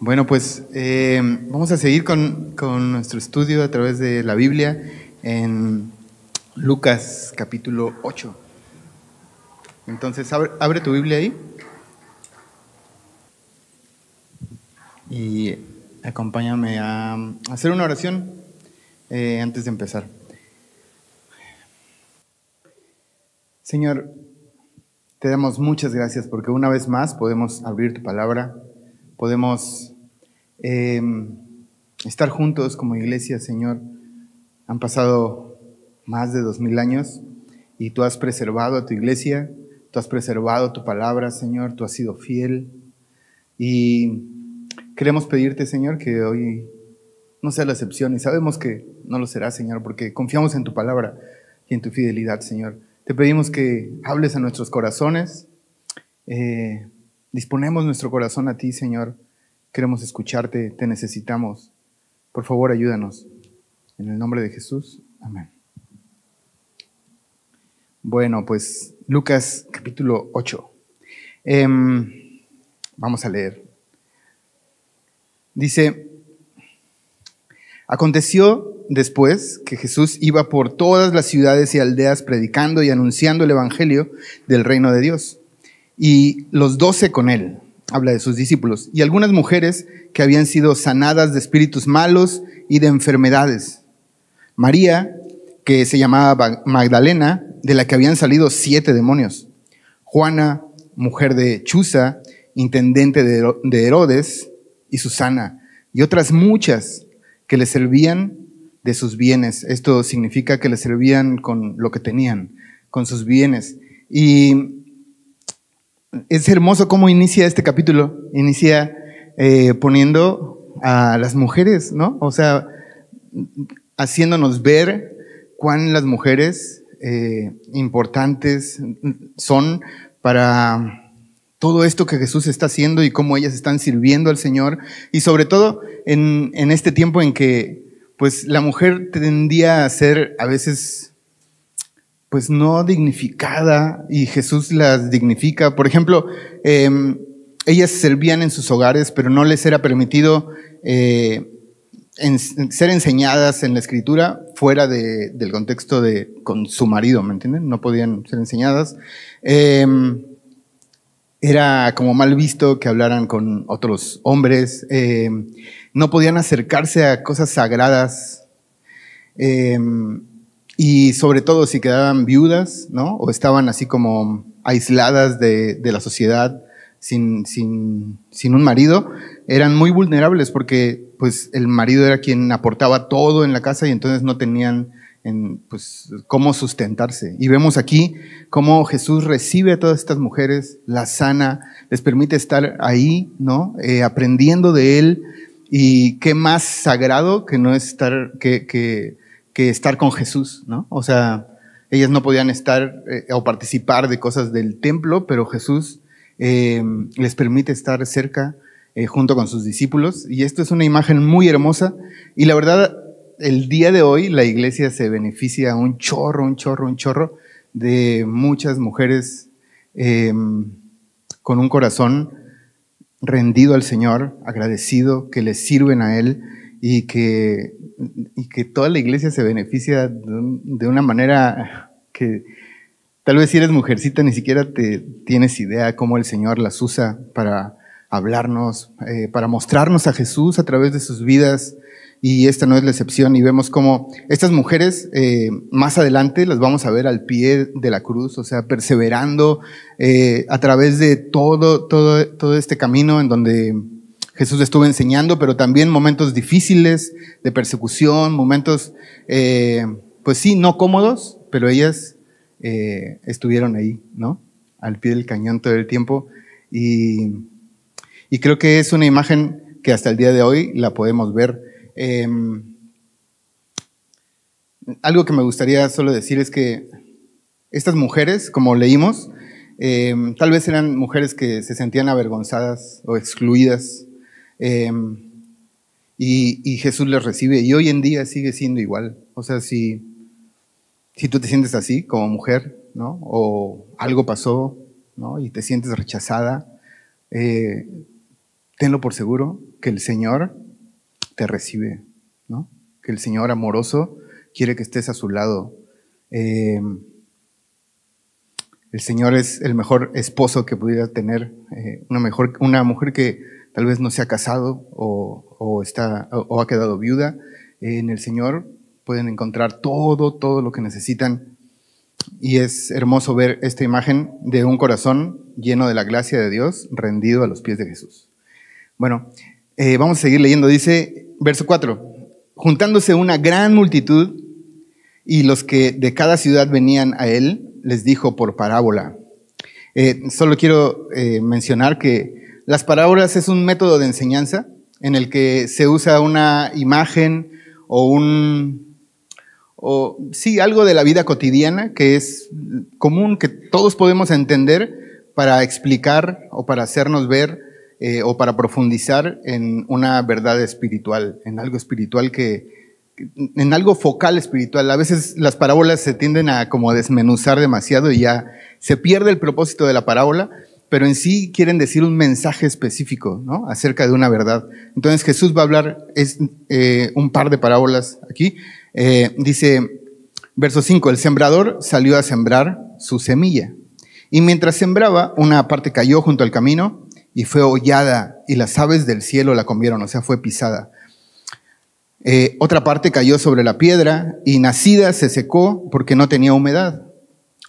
Bueno, pues vamos a seguir con nuestro estudio a través de la Biblia en Lucas capítulo 8. Entonces, abre tu Biblia ahí y acompáñame a hacer una oración antes de empezar. Señor, te damos muchas gracias porque una vez más podemos abrir tu palabra, podemos estar juntos como iglesia, Señor. Han pasado más de 2000 años y tú has preservado a tu iglesia, tú has preservado tu palabra, Señor, tú has sido fiel. Y queremos pedirte, Señor, que hoy no sea la excepción, y sabemos que no lo será, Señor, porque confiamos en tu palabra y en tu fidelidad, Señor. Te pedimos que hables a nuestros corazones, disponemos nuestro corazón a ti, Señor. Queremos escucharte, te necesitamos. Por favor, ayúdanos. En el nombre de Jesús, amén. Bueno, pues Lucas capítulo 8. Vamos a leer. Dice: aconteció después que Jesús iba por todas las ciudades y aldeas predicando y anunciando el evangelio del reino de Dios. Y los 12 con él, habla de sus discípulos, y algunas mujeres que habían sido sanadas de espíritus malos y de enfermedades. María, que se llamaba Magdalena, de la que habían salido 7 demonios. Juana, mujer de Chuza, intendente de Herodes, y Susana, y otras muchas que le servían de sus bienes. Esto significa que le servían con lo que tenían, con sus bienes. Y es hermoso cómo inicia este capítulo. Inicia poniendo a las mujeres, ¿no? O sea, haciéndonos ver cuán las mujeres importantes son para todo esto que Jesús está haciendo y cómo ellas están sirviendo al Señor. Y sobre todo en este tiempo en que pues la mujer tendía a ser a veces pues no dignificada, y Jesús las dignifica. Por ejemplo, ellas servían en sus hogares, pero no les era permitido ser enseñadas en la Escritura fuera del contexto de con su marido, ¿me entienden? No podían ser enseñadas. Era como mal visto que hablaran con otros hombres. No podían acercarse a cosas sagradas. Y sobre todo si quedaban viudas, ¿no? O estaban así como aisladas de la sociedad sin un marido, eran muy vulnerables porque pues el marido era quien aportaba todo en la casa y entonces no tenían pues cómo sustentarse. Y vemos aquí cómo Jesús recibe a todas estas mujeres, las sana, les permite estar ahí, ¿no? Aprendiendo de él. Y qué más sagrado que no estar que estar con Jesús, ¿no? O sea, ellas no podían estar o participar de cosas del templo, pero Jesús les permite estar cerca junto con sus discípulos. Y esto es una imagen muy hermosa. Y la verdad, el día de hoy la iglesia se beneficia un chorro de muchas mujeres con un corazón rendido al Señor, agradecido, que le sirven a Él y que toda la iglesia se beneficia de una manera que tal vez si eres mujercita ni siquiera te tienes idea cómo el Señor las usa para hablarnos, para mostrarnos a Jesús a través de sus vidas. Y esta no es la excepción, y vemos cómo estas mujeres más adelante las vamos a ver al pie de la cruz, o sea, perseverando a través de todo este camino en donde Jesús estuvo enseñando, pero también momentos difíciles de persecución, momentos pues sí, no cómodos, pero ellas estuvieron ahí, ¿no? Al pie del cañón todo el tiempo. Y creo que es una imagen que hasta el día de hoy la podemos ver. Algo que me gustaría solo decir es que estas mujeres, como leímos, tal vez eran mujeres que se sentían avergonzadas o excluidas, y Jesús les recibe, y hoy en día sigue siendo igual. O sea, si tú te sientes así como mujer, ¿no? O algo pasó, ¿no? Y te sientes rechazada, tenlo por seguro que el Señor te recibe, ¿no? Que el Señor amoroso quiere que estés a su lado. El Señor es el mejor esposo que pudiera tener, una mujer que tal vez no se ha casado o ha quedado viuda. En el Señor pueden encontrar todo lo que necesitan. Y es hermoso ver esta imagen de un corazón lleno de la gracia de Dios, rendido a los pies de Jesús. Bueno, vamos a seguir leyendo. Dice, verso 4, juntándose una gran multitud y los que de cada ciudad venían a él, les dijo por parábola. Solo quiero mencionar que las parábolas es un método de enseñanza en el que se usa una imagen algo de la vida cotidiana que es común, que todos podemos entender para explicar o para hacernos ver o para profundizar en una verdad espiritual, en algo espiritual en algo focal espiritual. A veces las parábolas se tienden a como desmenuzar demasiado y ya se pierde el propósito de la parábola, pero en sí quieren decir un mensaje específico, ¿no? Acerca de una verdad. Entonces Jesús va a hablar un par de parábolas aquí. Dice, verso 5, el sembrador salió a sembrar su semilla. Y mientras sembraba, una parte cayó junto al camino y fue hollada, y las aves del cielo la comieron, o sea, fue pisada. Otra parte cayó sobre la piedra y nacida se secó porque no tenía humedad.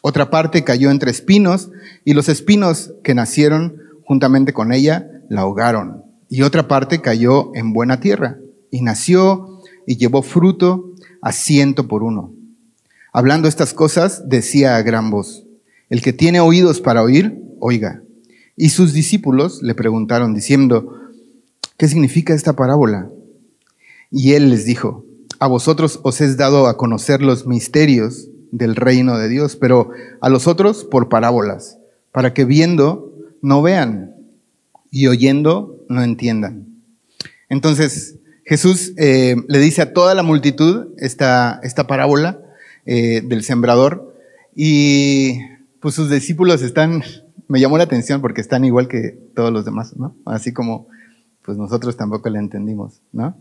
Otra parte cayó entre espinos y los espinos que nacieron juntamente con ella la ahogaron. Y otra parte cayó en buena tierra y nació y llevó fruto a 100 por uno. Hablando estas cosas, decía a gran voz, el que tiene oídos para oír, oiga. Y sus discípulos le preguntaron diciendo, ¿qué significa esta parábola? Y él les dijo, a vosotros os es dado a conocer los misterios del reino de Dios, pero a los otros por parábolas, para que viendo no vean y oyendo no entiendan. Entonces Jesús le dice a toda la multitud esta parábola del sembrador, y pues sus discípulos me llamó la atención porque están igual que todos los demás, ¿no? Así como pues nosotros tampoco le entendimos, ¿no?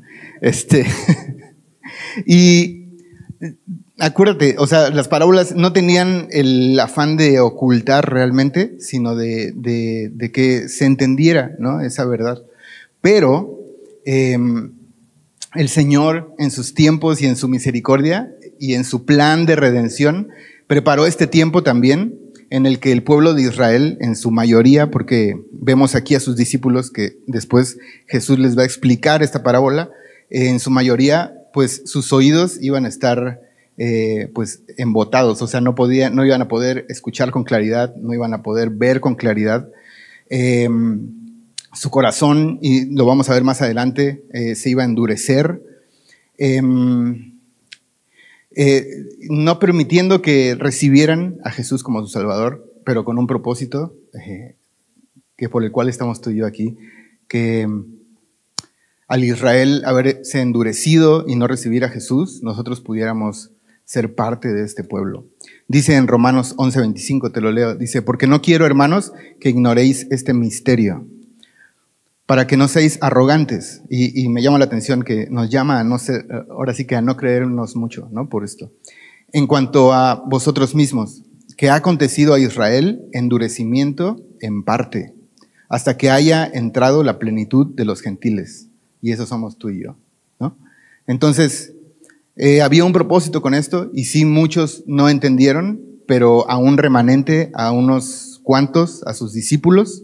Y acuérdate, o sea, las parábolas no tenían el afán de ocultar realmente, sino de que se entendiera, ¿no? Esa verdad. Pero el Señor, en sus tiempos y en su misericordia y en su plan de redención, preparó este tiempo también en el que el pueblo de Israel, en su mayoría, porque vemos aquí a sus discípulos que después Jesús les va a explicar esta parábola, en su mayoría, pues sus oídos iban a estar pues embotados, o sea, no iban a poder escuchar con claridad, no iban a poder ver con claridad. Su corazón, y lo vamos a ver más adelante, se iba a endurecer, no permitiendo que recibieran a Jesús como su Salvador, pero con un propósito que por el cual estamos tú y yo aquí, que al Israel haberse endurecido y no recibir a Jesús, nosotros pudiéramos ser parte de este pueblo. Dice en Romanos 11:25, te lo leo, dice, porque no quiero, hermanos, que ignoréis este misterio, para que no seáis arrogantes. Y me llama la atención que nos llama a no ser, ahora sí que a no creernos mucho, ¿no? Por esto. En cuanto a vosotros mismos, que ha acontecido a Israel endurecimiento en parte, hasta que haya entrado la plenitud de los gentiles. Y eso somos tú y yo, ¿no? Entonces, había un propósito con esto, y sí, muchos no entendieron, pero a un remanente, a unos cuantos, a sus discípulos,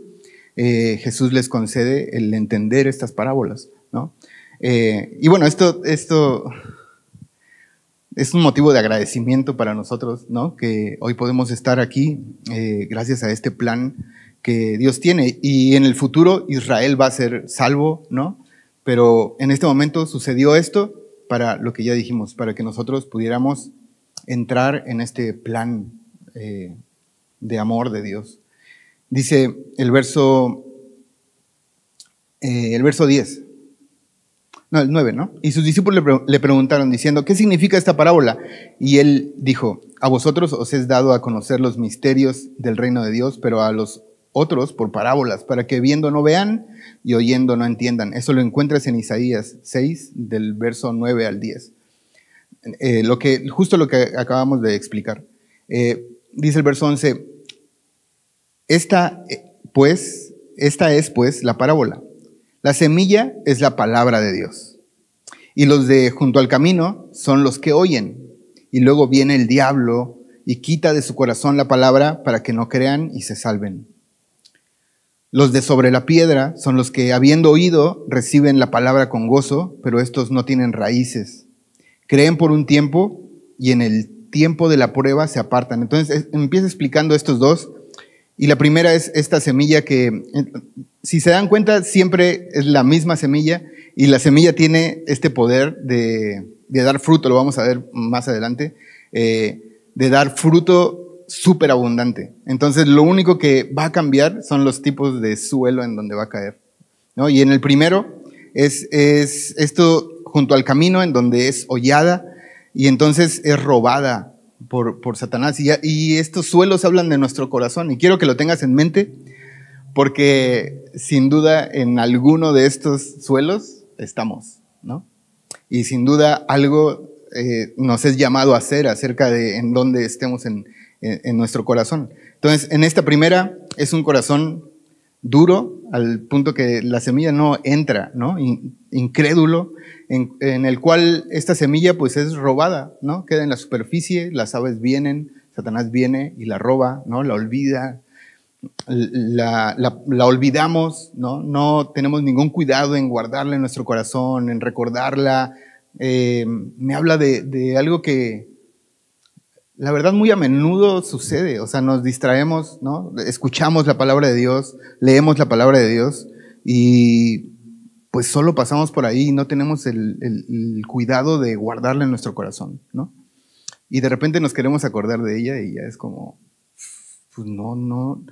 Jesús les concede el entender estas parábolas, ¿no? Y bueno, esto es un motivo de agradecimiento para nosotros, ¿no? Que hoy podemos estar aquí gracias a este plan que Dios tiene. Y en el futuro Israel va a ser salvo, ¿no? Pero en este momento sucedió esto para lo que ya dijimos, para que nosotros pudiéramos entrar en este plan de amor de Dios. Dice el verso 10, no, el 9, ¿no? Y sus discípulos le preguntaron diciendo, ¿qué significa esta parábola? Y él dijo, a vosotros os es dado a conocer los misterios del reino de Dios, pero a los otros por parábolas, para que viendo no vean y oyendo no entiendan. Eso lo encuentras en Isaías 6, del verso 9 al 10. Justo lo que acabamos de explicar. Dice el verso 11, esta es pues la parábola. La semilla es la palabra de Dios. Y los de junto al camino son los que oyen. Y luego viene el diablo y quita de su corazón la palabra para que no crean y se salven. Los de sobre la piedra son los que, habiendo oído, reciben la palabra con gozo, pero estos no tienen raíces. Creen por un tiempo y en el tiempo de la prueba se apartan. Entonces empieza explicando estos dos. Y la primera es esta semilla que, si se dan cuenta, siempre es la misma semilla. Y la semilla tiene este poder de dar fruto, lo vamos a ver más adelante, de dar fruto súper abundante. Entonces lo único que va a cambiar son los tipos de suelo en donde va a caer, ¿no? Y en el primero es esto junto al camino, en donde es hollada y entonces es robada por Satanás. Y estos suelos hablan de nuestro corazón y quiero que lo tengas en mente porque sin duda en alguno de estos suelos estamos, ¿no? Y sin duda algo nos es llamado a hacer acerca de en dónde estemos en nuestro corazón. Entonces, en esta primera es un corazón duro, al punto que la semilla no entra, ¿no? Incrédulo, en el cual esta semilla pues es robada, ¿no? Queda en la superficie, las aves vienen, Satanás viene y la roba, ¿no? La olvida, la olvidamos, ¿no? No tenemos ningún cuidado en guardarla en nuestro corazón, en recordarla. Me habla de algo que la verdad muy a menudo sucede, o sea, nos distraemos, ¿no? Escuchamos la palabra de Dios, leemos la palabra de Dios y pues solo pasamos por ahí y no tenemos el cuidado de guardarla en nuestro corazón, ¿no? Y de repente nos queremos acordar de ella y ya es como, pues no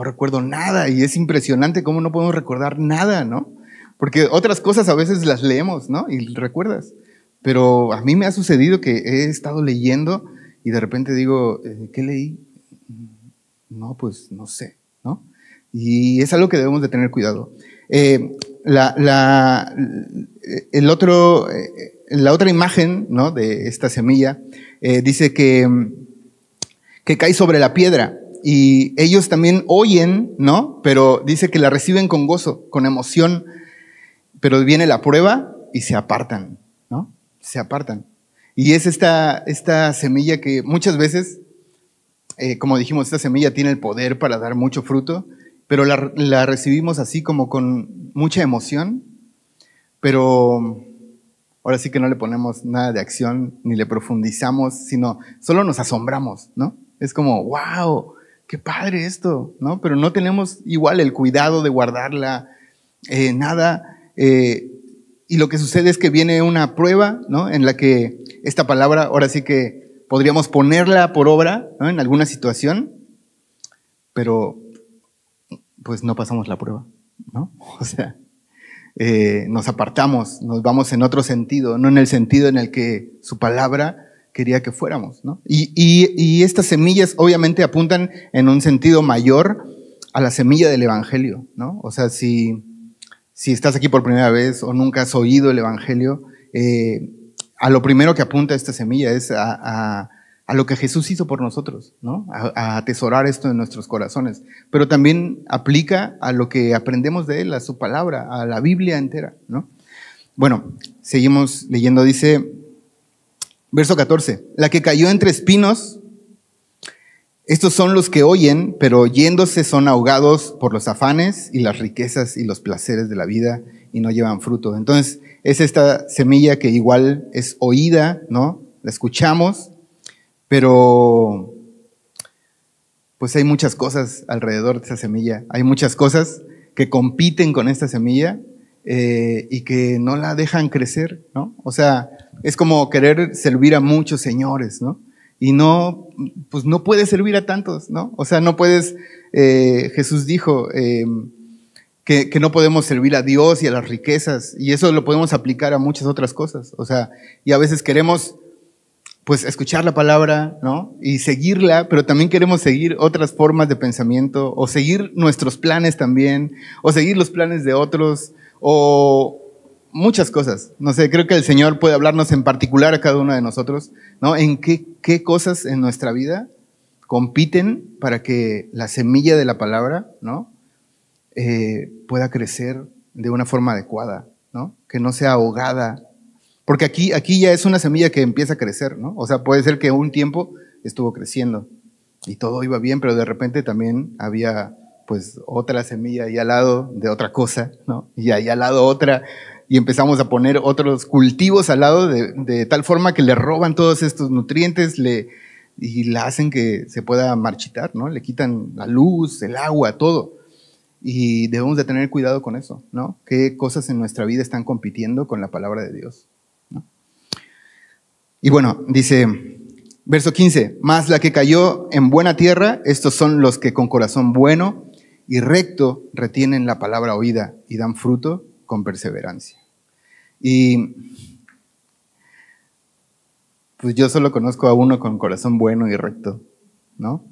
recuerdo nada y es impresionante cómo no podemos recordar nada, ¿no? Porque otras cosas a veces las leemos, ¿no? Y recuerdas, pero a mí me ha sucedido que he estado leyendo y de repente digo, ¿qué leí? No, pues no sé, ¿no? Y es algo que debemos de tener cuidado. La otra imagen, ¿no? De esta semilla dice que cae sobre la piedra y ellos también oyen, ¿no? Pero dice que la reciben con gozo, con emoción, pero viene la prueba y se apartan, ¿no? Se apartan. Y es esta semilla que muchas veces, como dijimos, esta semilla tiene el poder para dar mucho fruto, pero la recibimos así como con mucha emoción, pero ahora sí que no le ponemos nada de acción, ni le profundizamos, sino solo nos asombramos, ¿no? Es como, wow, qué padre esto, ¿no? Pero no tenemos igual el cuidado de guardarla, nada. Y lo que sucede es que viene una prueba, ¿no? En la que esta palabra, ahora sí que podríamos ponerla por obra, ¿no? En alguna situación, pero pues no pasamos la prueba, ¿no? O sea, nos apartamos, nos vamos en otro sentido, no en el sentido en el que su palabra quería que fuéramos, ¿no? Y estas semillas obviamente apuntan en un sentido mayor a la semilla del evangelio, ¿no? O sea, si estás aquí por primera vez o nunca has oído el evangelio, a lo primero que apunta esta semilla es a lo que Jesús hizo por nosotros, ¿no? A atesorar esto en nuestros corazones. Pero también aplica a lo que aprendemos de Él, a su palabra, a la Biblia entera, ¿no? Bueno, seguimos leyendo, dice, verso 14, la que cayó entre espinos, estos son los que oyen, pero yéndose son ahogados por los afanes y las riquezas y los placeres de la vida y no llevan fruto. Entonces, es esta semilla que igual es oída, ¿no? La escuchamos, pero pues hay muchas cosas alrededor de esa semilla. Hay muchas cosas que compiten con esta semilla y que no la dejan crecer, ¿no? O sea, es como querer servir a muchos señores, ¿no? Y no, pues no puedes servir a tantos, ¿no? O sea, no puedes, Jesús dijo que no podemos servir a Dios y a las riquezas, y eso lo podemos aplicar a muchas otras cosas. O sea, y a veces queremos pues escuchar la palabra, ¿no? Y seguirla, pero también queremos seguir otras formas de pensamiento, o seguir nuestros planes también, o seguir los planes de otros, o muchas cosas. No sé, creo que el Señor puede hablarnos en particular a cada uno de nosotros, ¿no? En qué cosas en nuestra vida compiten para que la semilla de la palabra, ¿no? Pueda crecer de una forma adecuada, ¿no? Que no sea ahogada. Porque aquí ya es una semilla que empieza a crecer, ¿no? O sea, puede ser que un tiempo estuvo creciendo y todo iba bien, pero de repente también había pues otra semilla ahí al lado de otra cosa, ¿no? Y ahí al lado otra, y empezamos a poner otros cultivos al lado de tal forma que le roban todos estos nutrientes y la hacen que se pueda marchitar, ¿no? Le quitan la luz, el agua, todo. Y debemos de tener cuidado con eso, ¿no? ¿Qué cosas en nuestra vida están compitiendo con la palabra de Dios? Y bueno, dice, verso 15, más la que cayó en buena tierra, estos son los que con corazón bueno y recto retienen la palabra oída y dan fruto con perseverancia. Y pues yo solo conozco a uno con corazón bueno y recto, ¿no?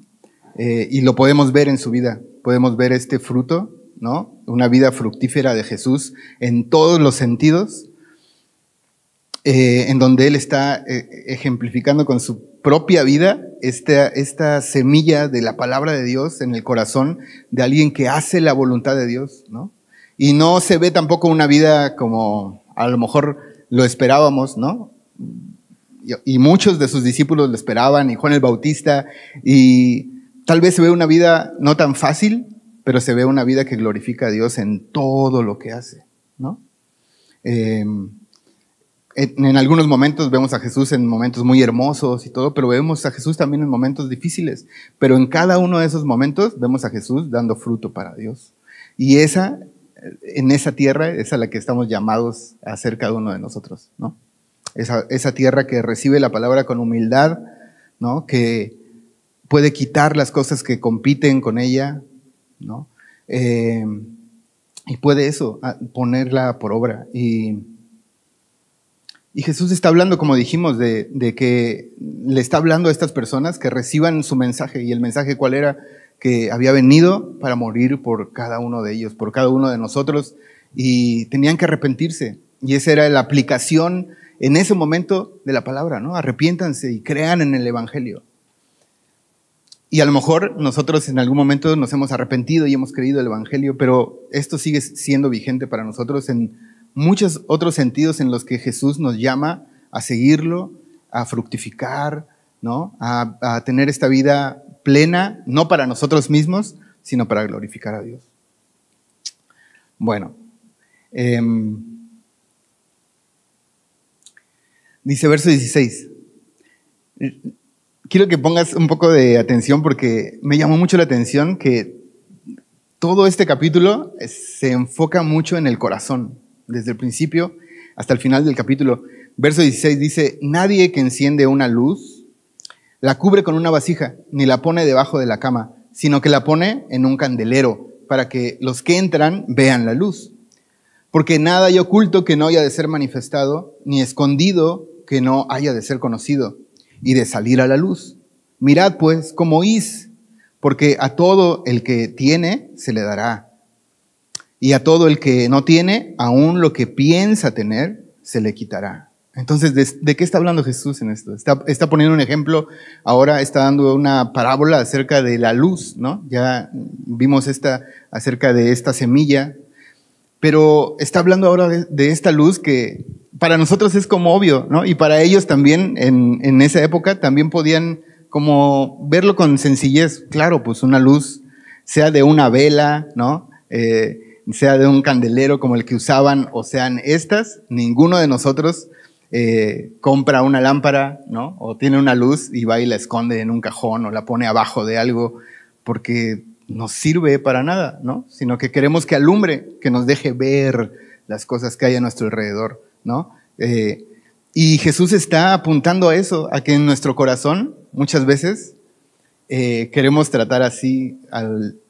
Y lo podemos ver en su vida, podemos ver este fruto, ¿no? Una vida fructífera de Jesús en todos los sentidos. En donde Él está ejemplificando con su propia vida esta semilla de la palabra de Dios en el corazón de alguien que hace la voluntad de Dios, ¿no? Y no se ve tampoco una vida como a lo mejor lo esperábamos, ¿no? Y muchos de sus discípulos lo esperaban, y Juan el Bautista, y tal vez se ve una vida no tan fácil, pero se ve una vida que glorifica a Dios en todo lo que hace, ¿no? En algunos momentos vemos a Jesús en momentos muy hermosos y todo, pero vemos a Jesús también en momentos difíciles. Pero en cada uno de esos momentos vemos a Jesús dando fruto para Dios. Y en esa tierra es a la que estamos llamados a ser cada uno de nosotros, ¿no? Esa tierra que recibe la palabra con humildad, ¿no? Que puede quitar las cosas que compiten con ella, ¿no? Y puede ponerla por obra. Y Jesús está hablando, como dijimos, de que le está hablando a estas personas que reciban su mensaje. ¿Y el mensaje cuál era? Que había venido para morir por cada uno de ellos, por cada uno de nosotros, y tenían que arrepentirse. Y esa era la aplicación en ese momento de la palabra, ¿no? Arrepiéntanse y crean en el Evangelio. Y a lo mejor nosotros en algún momento nos hemos arrepentido y hemos creído el Evangelio, pero esto sigue siendo vigente para nosotros en muchos otros sentidos en los que Jesús nos llama a seguirlo, a fructificar, ¿no? A tener esta vida plena, no para nosotros mismos, sino para glorificar a Dios. Bueno, dice verso 16. Quiero que pongas un poco de atención porque me llamó mucho la atención que todo este capítulo se enfoca mucho en el corazón. Desde el principio hasta el final del capítulo. Verso 16 dice, nadie que enciende una luz la cubre con una vasija, ni la pone debajo de la cama, sino que la pone en un candelero, para que los que entran vean la luz. Porque nada hay oculto que no haya de ser manifestado, ni escondido que no haya de ser conocido, y de salir a la luz. Mirad pues cómo oís, porque a todo el que tiene se le dará. Y a todo el que no tiene, aún lo que piensa tener, se le quitará. Entonces, ¿de qué está hablando Jesús en esto? Está poniendo un ejemplo, ahora está dando una parábola acerca de la luz, ¿no? Ya vimos acerca de esta semilla, pero está hablando ahora de esta luz que para nosotros es como obvio, ¿no? Y para ellos también, en esa época, también podían como verlo con sencillez. Claro, pues una luz, sea de una vela, ¿no? Sea de un candelero como el que usaban, o sean estas, ninguno de nosotros compra una lámpara, ¿no? O tiene una luz y va y la esconde en un cajón o la pone abajo de algo porque no sirve para nada, ¿no? Sino que queremos que alumbre, que nos deje ver las cosas que hay a nuestro alrededor, ¿no? Y Jesús está apuntando a eso, a que en nuestro corazón muchas veces queremos tratar así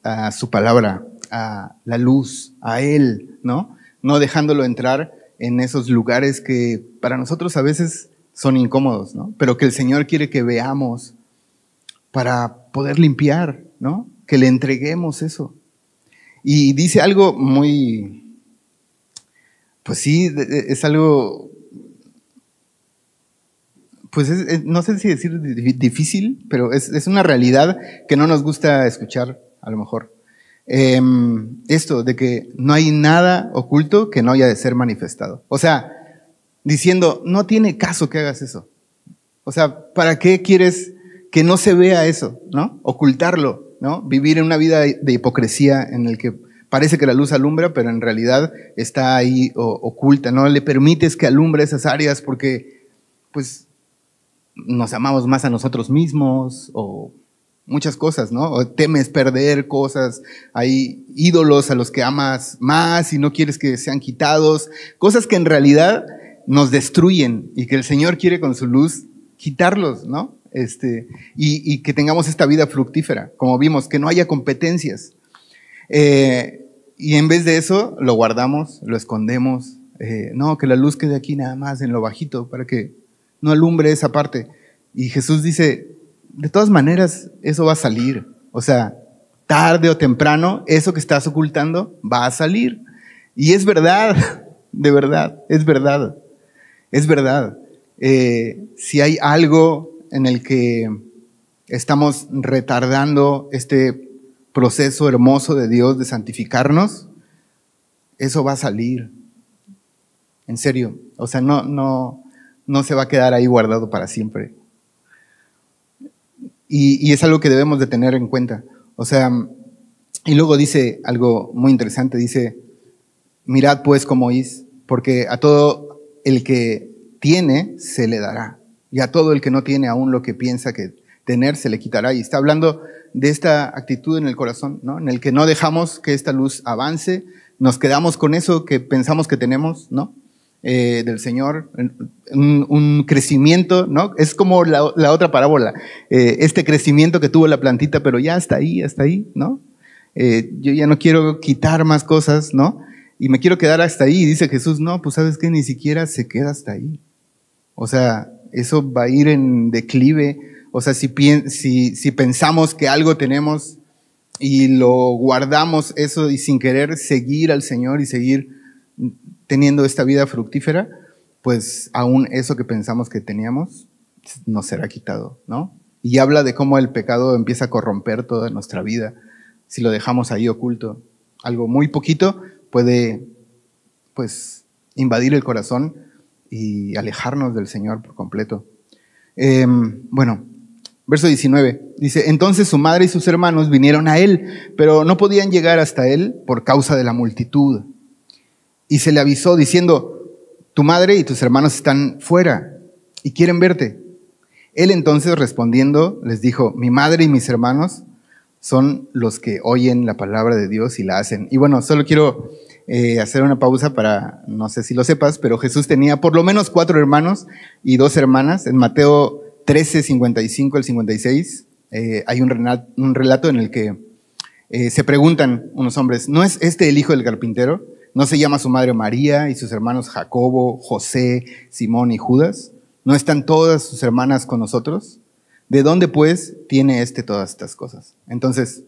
a su palabra, a la luz, a Él, ¿no? No dejándolo entrar en esos lugares que para nosotros a veces son incómodos, ¿no? Pero que el Señor quiere que veamos para poder limpiar, ¿no? Que le entreguemos eso. Y dice algo muy, pues sí, es algo, pues no sé si decir difícil, pero es una realidad que no nos gusta escuchar, a lo mejor. Esto de que no hay nada oculto que no haya de ser manifestado. O sea, diciendo, no tiene caso que hagas eso. O sea, ¿para qué quieres que no se vea eso, ¿no? Ocultarlo, ¿no? Vivir en una vida de hipocresía en el que parece que la luz alumbra, pero en realidad está ahí oculta. No le permites que alumbre esas áreas porque, pues, nos amamos más a nosotros mismos o muchas cosas, ¿no? O temes perder cosas. Hay ídolos a los que amas más y no quieres que sean quitados. Cosas que en realidad nos destruyen y que el Señor quiere con su luz quitarlos, ¿no? Y que tengamos esta vida fructífera, como vimos, que no haya competencias. Y en vez de eso, lo guardamos, lo escondemos. No, que la luz quede aquí nada más en lo bajito para que no alumbre esa parte. Y Jesús dice, de todas maneras, eso va a salir. O sea, tarde o temprano, eso que estás ocultando va a salir. Y es verdad, de verdad, es verdad. Es verdad. Si hay algo en el que estamos retardando este proceso hermoso de Dios de santificarnos, eso va a salir. En serio. O sea, no se va a quedar ahí guardado para siempre. Y es algo que debemos de tener en cuenta. O sea, y luego dice algo muy interesante, dice, mirad pues cómo oís, porque a todo el que tiene se le dará, y a todo el que no tiene aún lo que piensa que tener se le quitará. Y está hablando de esta actitud en el corazón, ¿no? En el que no dejamos que esta luz avance, nos quedamos con eso que pensamos que tenemos, ¿no? Del Señor, un crecimiento, ¿no? Es como la otra parábola, este crecimiento que tuvo la plantita, pero ya hasta ahí, ¿no? Yo ya no quiero quitar más cosas, ¿no? Y me quiero quedar hasta ahí. Y dice Jesús, no, pues sabes que ni siquiera se queda hasta ahí. O sea, eso va a ir en declive. O sea, si pensamos que algo tenemos y lo guardamos eso y sin querer seguir al Señor y seguir teniendo esta vida fructífera, pues aún eso que pensamos que teníamos nos será quitado, ¿no? Y habla de cómo el pecado empieza a corromper toda nuestra vida. Si lo dejamos ahí oculto, algo muy poquito puede, pues, invadir el corazón y alejarnos del Señor por completo. Bueno, verso 19, dice, entonces su madre y sus hermanos vinieron a él, pero no podían llegar hasta él por causa de la multitud. Y se le avisó diciendo, tu madre y tus hermanos están fuera y quieren verte. Él entonces respondiendo les dijo, mi madre y mis hermanos son los que oyen la palabra de Dios y la hacen. Y bueno, solo quiero hacer una pausa para, no sé si lo sepas, pero Jesús tenía por lo menos 4 hermanos y 2 hermanas. En Mateo 13, 55 al 56, hay un relato en el que se preguntan unos hombres, ¿no es este el hijo del carpintero? ¿No se llama su madre María y sus hermanos Jacobo, José, Simón y Judas? ¿No están todas sus hermanas con nosotros? ¿De dónde pues tiene todas estas cosas? Entonces,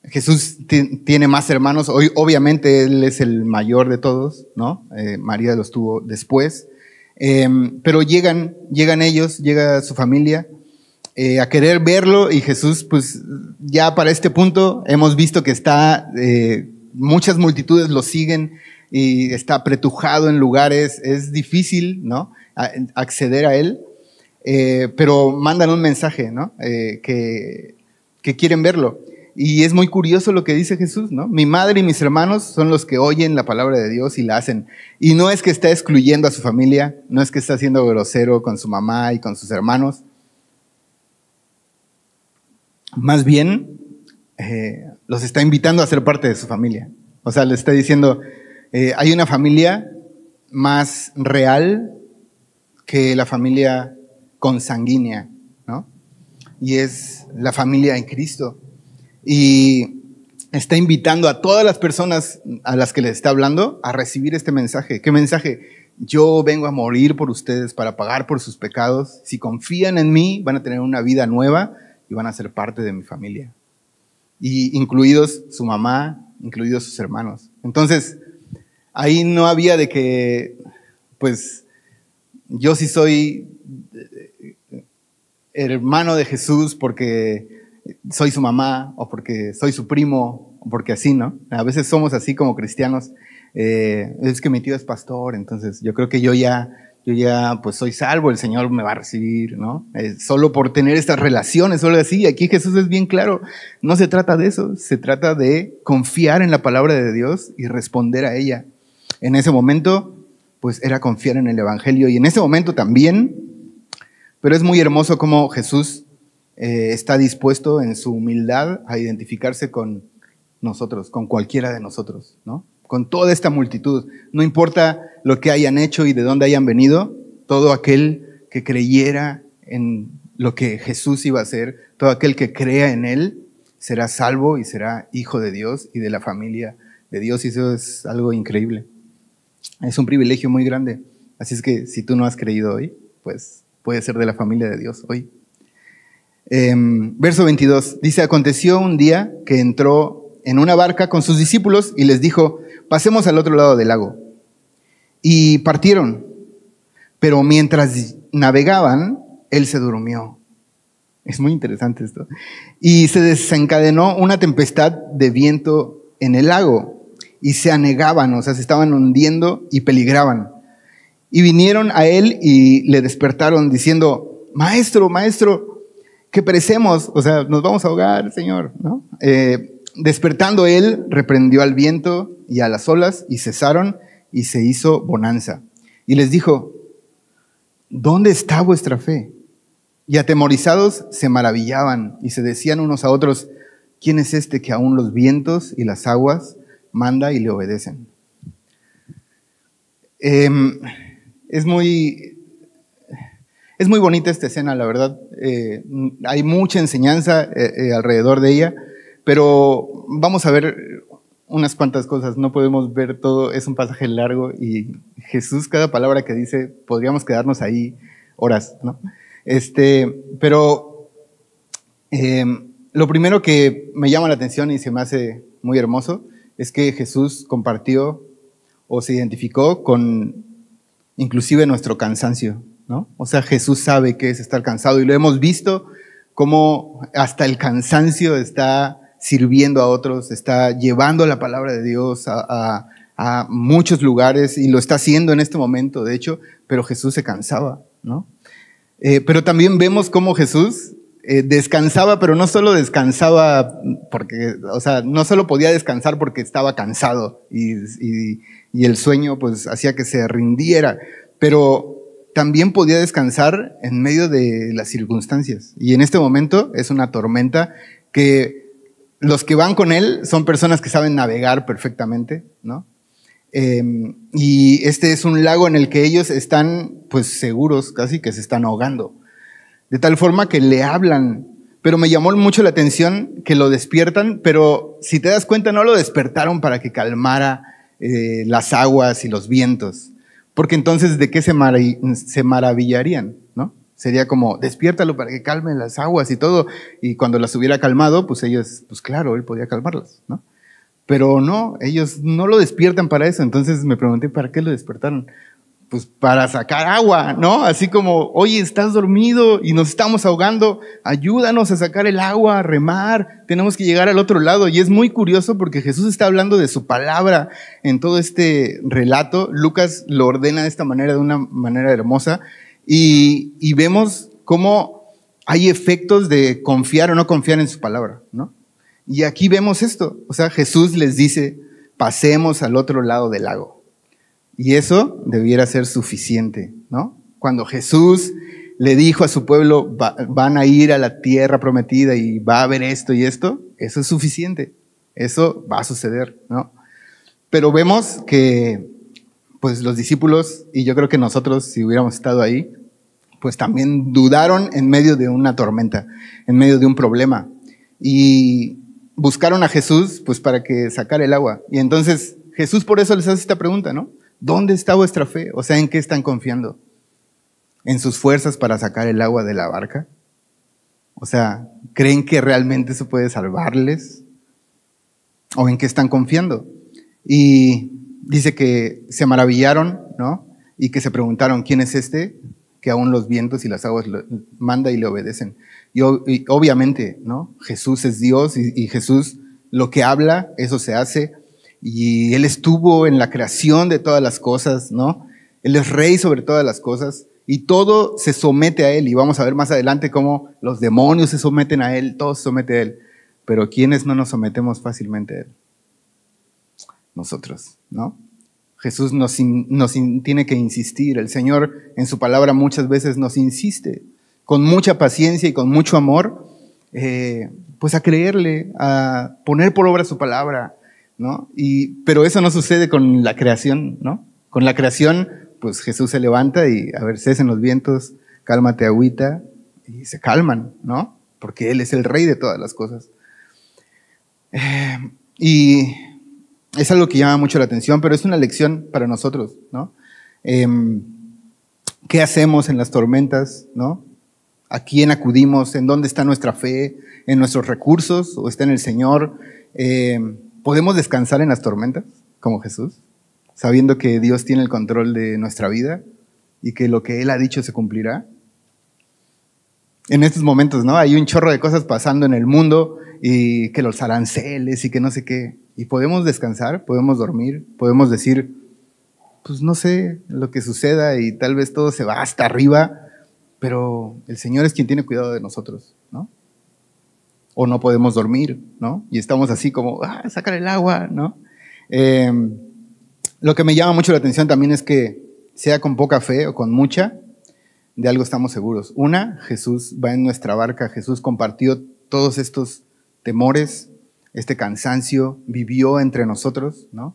Jesús tiene más hermanos. Hoy, obviamente, él es el mayor de todos, ¿no? María los tuvo después. Pero llegan ellos, llega su familia a querer verlo, y Jesús, pues ya para este punto hemos visto que está, muchas multitudes lo siguen y está apretujado en lugares, es difícil, ¿no? Acceder a él, pero mandan un mensaje, ¿no? Que quieren verlo. Y es muy curioso lo que dice Jesús, ¿no? Mi madre y mis hermanos son los que oyen la palabra de Dios y la hacen. Y no es que está excluyendo a su familia, no es que está siendo grosero con su mamá y con sus hermanos. Más bien, los está invitando a ser parte de su familia. O sea, les está diciendo, hay una familia más real que la familia consanguínea, ¿no? Y es la familia en Cristo. Y está invitando a todas las personas a las que les está hablando a recibir este mensaje. ¿Qué mensaje? yo vengo a morir por ustedes para pagar por sus pecados. Si confían en mí, van a tener una vida nueva y van a ser parte de mi familia. Y incluidos su mamá, incluidos sus hermanos. Entonces, ahí no había de que, pues, yo sí soy hermano de Jesús porque soy su mamá o porque soy su primo o porque así, ¿no? A veces somos así como cristianos. Es que mi tío es pastor, entonces yo creo que yo ya pues soy salvo, el Señor me va a recibir, ¿no? Solo por tener estas relaciones, solo así. Aquí Jesús es bien claro, no se trata de eso, se trata de confiar en la palabra de Dios y responder a ella. En ese momento, pues era confiar en el Evangelio, y en ese momento también, pero es muy hermoso cómo Jesús está dispuesto en su humildad a identificarse con nosotros, con cualquiera de nosotros, ¿no? Con toda esta multitud. No importa lo que hayan hecho y de dónde hayan venido, todo aquel que creyera en lo que Jesús iba a hacer, todo aquel que crea en Él, será salvo y será hijo de Dios y de la familia de Dios, y eso es algo increíble. Es un privilegio muy grande. Así es que si tú no has creído hoy, pues puedes ser de la familia de Dios hoy. Verso 22, dice: aconteció un día que entró en una barca con sus discípulos y les dijo: pasemos al otro lado del lago. Y partieron, pero mientras navegaban, él se durmió. Es muy interesante esto. Y se desencadenó una tempestad de viento en el lago, y se anegaban, o sea, se estaban hundiendo y peligraban. Y vinieron a él y le despertaron diciendo: maestro, maestro, que perecemos, o sea, nos vamos a ahogar, Señor, ¿no? Despertando él, reprendió al viento y a las olas, y cesaron, y se hizo bonanza. Y les dijo: ¿dónde está vuestra fe? Y atemorizados se maravillaban y se decían unos a otros: ¿quién es este que aún los vientos y las aguas manda y le obedecen? Es muy bonita esta escena, la verdad. Hay mucha enseñanza alrededor de ella, pero vamos a ver unas cuantas cosas. No podemos ver todo, es un pasaje largo, y Jesús, cada palabra que dice, podríamos quedarnos ahí horas, ¿no? Pero lo primero que me llama la atención y se me hace muy hermoso es que Jesús compartió o se identificó con inclusive nuestro cansancio, ¿no? O sea, Jesús sabe qué es estar cansado, y lo hemos visto cómo hasta el cansancio está sirviendo a otros, está llevando la palabra de Dios a muchos lugares, y lo está haciendo en este momento, de hecho, pero Jesús se cansaba, ¿no? Pero también vemos cómo Jesús descansaba, pero no solo descansaba porque, o sea, no solo podía descansar porque estaba cansado y el sueño pues hacía que se rindiera, pero también podía descansar en medio de las circunstancias. Y en este momento es una tormenta que los que van con él son personas que saben navegar perfectamente, ¿no? Y este es un lago en el que ellos están pues seguros casi que se están ahogando, de tal forma que le hablan. Pero me llamó mucho la atención que lo despiertan, pero si te das cuenta no lo despertaron para que calmara las aguas y los vientos, porque entonces ¿de qué se maravillarían, ¿no? Sería como: despiértalo para que calme las aguas y todo, y cuando las hubiera calmado, pues ellos, pues claro, él podía calmarlas, ¿no? Pero no, ellos no lo despiertan para eso. Entonces me pregunté, ¿para qué lo despertaron? Pues para sacar agua, ¿no? Así como: oye, estás dormido y nos estamos ahogando, ayúdanos a sacar el agua, a remar, tenemos que llegar al otro lado. Y es muy curioso porque Jesús está hablando de su palabra en todo este relato. Lucas lo ordena de esta manera, de una manera hermosa, y vemos cómo hay efectos de confiar o no confiar en su palabra, ¿no? Y aquí vemos esto, o sea, Jesús les dice: pasemos al otro lado del lago. Y eso debiera ser suficiente, ¿no? Cuando Jesús le dijo a su pueblo: van a ir a la tierra prometida y va a haber esto y esto, eso es suficiente, eso va a suceder, ¿no? Pero vemos que pues los discípulos, y yo creo que nosotros, si hubiéramos estado ahí, pues también dudaron en medio de una tormenta, en medio de un problema, y buscaron a Jesús pues para que sacara el agua. Y entonces Jesús por eso les hace esta pregunta, ¿no? ¿Dónde está vuestra fe? O sea, ¿en qué están confiando? ¿En sus fuerzas para sacar el agua de la barca? O sea, ¿creen que realmente eso puede salvarles? ¿O en qué están confiando? Y dice que se maravillaron, ¿no? Y que se preguntaron, ¿quién es este que aún los vientos y las aguas manda y le obedecen? Y obviamente, ¿no? Jesús es Dios y Jesús lo que habla, eso se hace. Y Él estuvo en la creación de todas las cosas, ¿no? Él es rey sobre todas las cosas y todo se somete a Él. Y vamos a ver más adelante cómo los demonios se someten a Él, todo se somete a Él. Pero ¿quiénes no nos sometemos fácilmente a Él? Nosotros, ¿no? Jesús nos tiene que insistir. El Señor en su palabra muchas veces nos insiste con mucha paciencia y con mucho amor, pues a creerle, a poner por obra su palabra, ¿no? Pero eso no sucede con la creación, ¿no? Con la creación, pues Jesús se levanta y a ver, cesen los vientos, cálmate agüita, y se calman, ¿no? Porque Él es el rey de todas las cosas. Y es algo que llama mucho la atención, pero es una lección para nosotros, ¿no? ¿Qué hacemos en las tormentas, no? ¿A quién acudimos? ¿En dónde está nuestra fe? ¿En nuestros recursos? ¿O está en el Señor? ¿Podemos descansar en las tormentas como Jesús? Sabiendo que Dios tiene el control de nuestra vida y que lo que Él ha dicho se cumplirá. En estos momentos, ¿no? Hay un chorro de cosas pasando en el mundo y que los aranceles y que no sé qué. Y podemos descansar, podemos dormir, podemos decir, pues no sé lo que suceda y tal vez todo se va hasta arriba, pero el Señor es quien tiene cuidado de nosotros, ¿no? O no podemos dormir, ¿no? Y estamos así como, sacar el agua, ¿no? Lo que me llama mucho la atención también es que sea con poca fe o con mucha, de algo estamos seguros. Una, Jesús va en nuestra barca, Jesús compartió todos estos temores, este cansancio, vivió entre nosotros, ¿no?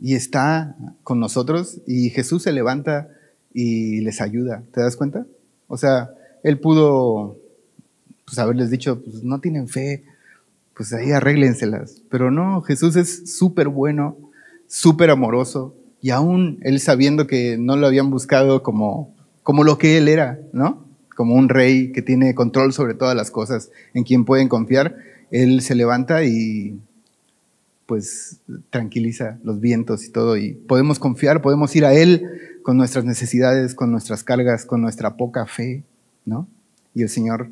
Y está con nosotros y Jesús se levanta y les ayuda, ¿te das cuenta? O sea, Él pudo pues haberles dicho, pues no tienen fe, pues ahí arréglenselas. Pero no, Jesús es súper bueno, súper amoroso, y aún Él sabiendo que no lo habían buscado como lo que Él era, ¿no? Como un rey que tiene control sobre todas las cosas, en quien pueden confiar, Él se levanta y pues tranquiliza los vientos y todo, y podemos confiar, podemos ir a Él con nuestras necesidades, con nuestras cargas, con nuestra poca fe, ¿no? Y el Señor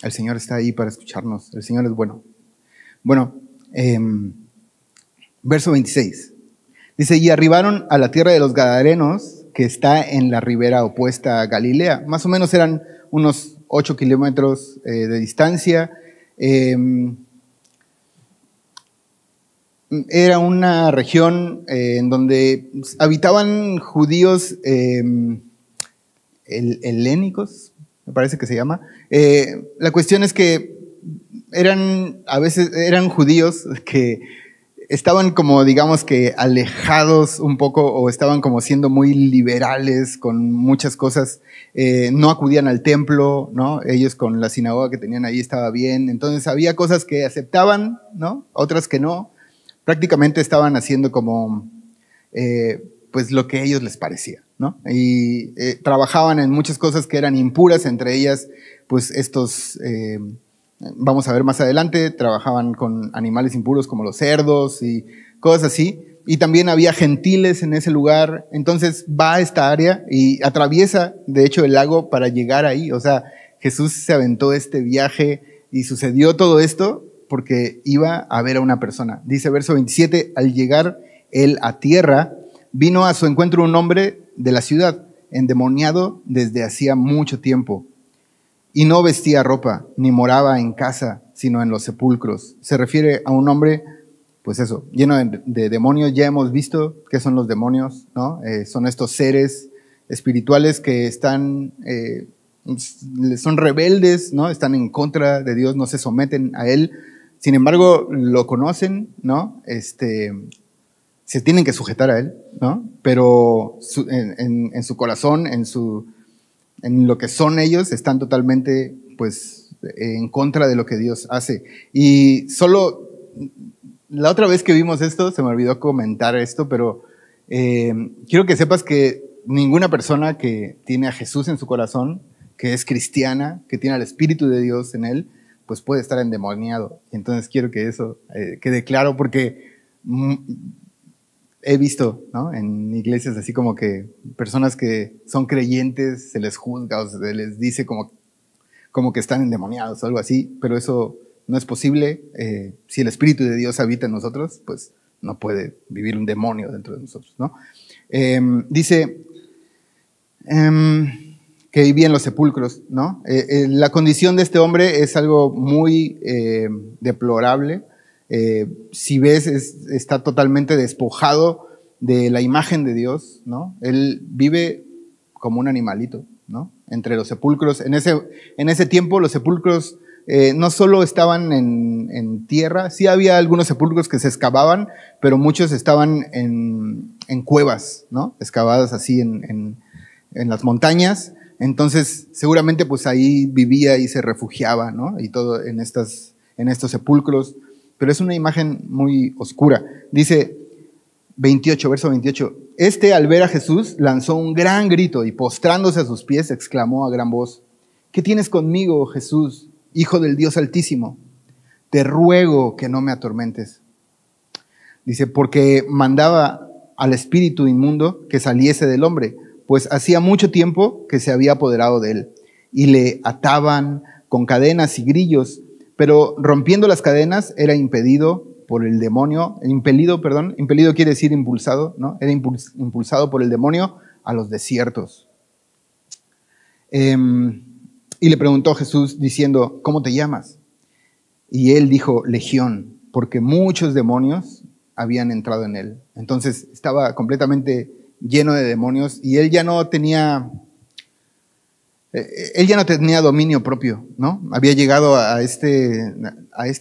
está ahí para escucharnos. El Señor es bueno. Bueno, verso 26. Dice, y arribaron a la tierra de los Gadarenos, que está en la ribera opuesta a Galilea. Más o menos eran unos 8 kilómetros de distancia. Era una región en donde habitaban judíos helénicos, me parece que se llama. La cuestión es que a veces eran judíos que estaban como, digamos que alejados un poco, o estaban como siendo muy liberales con muchas cosas. No acudían al templo, ¿no? Ellos con la sinagoga que tenían ahí estaba bien. Entonces había cosas que aceptaban, ¿no? Otras que no. Prácticamente estaban haciendo como pues lo que a ellos les parecía, ¿no? Y trabajaban en muchas cosas que eran impuras, entre ellas pues estos, vamos a ver más adelante, trabajaban con animales impuros como los cerdos y cosas así. Y también había gentiles en ese lugar. Entonces va a esta área y atraviesa de hecho el lago para llegar ahí. O sea, Jesús se aventó este viaje y sucedió todo esto porque iba a ver a una persona. Dice verso 27, al llegar él a tierra, vino a su encuentro un hombre de la ciudad, endemoniado desde hacía mucho tiempo, y no vestía ropa, ni moraba en casa, sino en los sepulcros. Se refiere a un hombre, pues eso, lleno de demonios. Ya hemos visto qué son los demonios, ¿no? Son estos seres espirituales que están... son rebeldes, ¿no? Están en contra de Dios, no se someten a Él. Sin embargo, lo conocen, ¿no? Se tienen que sujetar a Él, ¿no? Pero en su corazón, en lo que son ellos, están totalmente, pues, en contra de lo que Dios hace. Y solo, la otra vez que vimos esto, se me olvidó comentar esto, pero quiero que sepas que ninguna persona que tiene a Jesús en su corazón, que es cristiana, que tiene al Espíritu de Dios en él, pues puede estar endemoniado. Entonces quiero que eso quede claro, porque he visto, ¿no?, en iglesias así como que personas que son creyentes se les juzga o se les dice como que están endemoniados o algo así, pero eso no es posible. Si el Espíritu de Dios habita en nosotros, pues no puede vivir un demonio dentro de nosotros, ¿no? Dice que vivía en los sepulcros, ¿no? La condición de este hombre es algo muy deplorable. Si ves, está totalmente despojado de la imagen de Dios, ¿no? Él vive como un animalito, ¿no?, entre los sepulcros. En ese tiempo los sepulcros no solo estaban en tierra, sí había algunos sepulcros que se excavaban, pero muchos estaban en cuevas, ¿no?, excavadas así en las montañas. Entonces seguramente pues ahí vivía y se refugiaba, ¿no?, y todo en estos sepulcros. Pero es una imagen muy oscura. Dice 28, verso 28. Al ver a Jesús, lanzó un gran grito y postrándose a sus pies, exclamó a gran voz: ¿Qué tienes conmigo, Jesús, Hijo del Dios Altísimo? Te ruego que no me atormentes. Dice, porque mandaba al espíritu inmundo que saliese del hombre, pues hacía mucho tiempo que se había apoderado de él, y le ataban con cadenas y grillos, pero rompiendo las cadenas era impedido por el demonio, impelido quiere decir impulsado, ¿no? Era impulsado por el demonio a los desiertos. Y le preguntó Jesús diciendo, ¿cómo te llamas? Y él dijo, Legión, porque muchos demonios habían entrado en él. Entonces estaba completamente lleno de demonios y él ya no tenía dominio propio, ¿no? Había llegado a este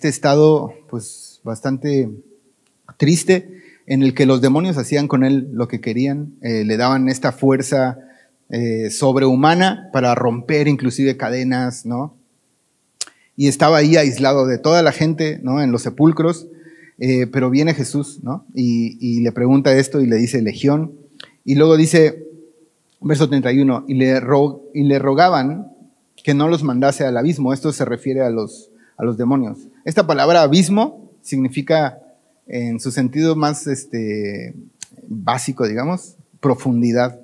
estado pues bastante triste, en el que los demonios hacían con él lo que querían, le daban esta fuerza sobrehumana para romper inclusive cadenas, ¿no? Y estaba ahí aislado de toda la gente, ¿no?, en los sepulcros, pero viene Jesús, ¿no?, y le pregunta esto y le dice Legión, y luego dice, verso 31, y le rogaban que no los mandase al abismo. Esto se refiere a los demonios. Esta palabra abismo significa, en su sentido más básico, digamos, profundidad,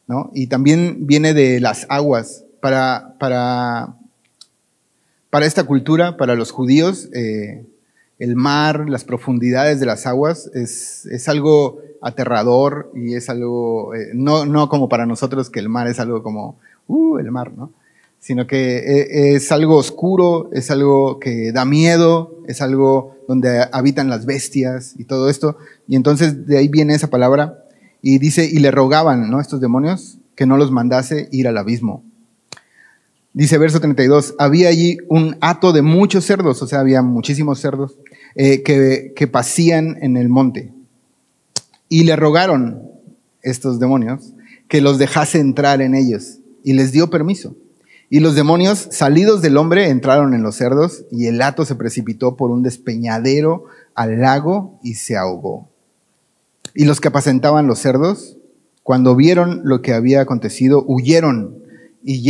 ¿no? Y también viene de las aguas. Para esta cultura, para los judíos, el mar, las profundidades de las aguas es algo aterrador y es algo, no como para nosotros que el mar es algo como, el mar, ¿no? Sino que es algo oscuro, es algo que da miedo, es algo donde habitan las bestias y todo esto. Y entonces de ahí viene esa palabra y dice, y le rogaban, ¿no?, estos demonios que no los mandase ir al abismo. Dice verso 32, había allí un hato de muchos cerdos, o sea, había muchísimos cerdos que pacían en el monte. Y le rogaron estos demonios que los dejase entrar en ellos, y les dio permiso. Y los demonios, salidos del hombre, entraron en los cerdos, y el hato se precipitó por un despeñadero al lago y se ahogó. Y los que apacentaban los cerdos, cuando vieron lo que había acontecido, huyeron, y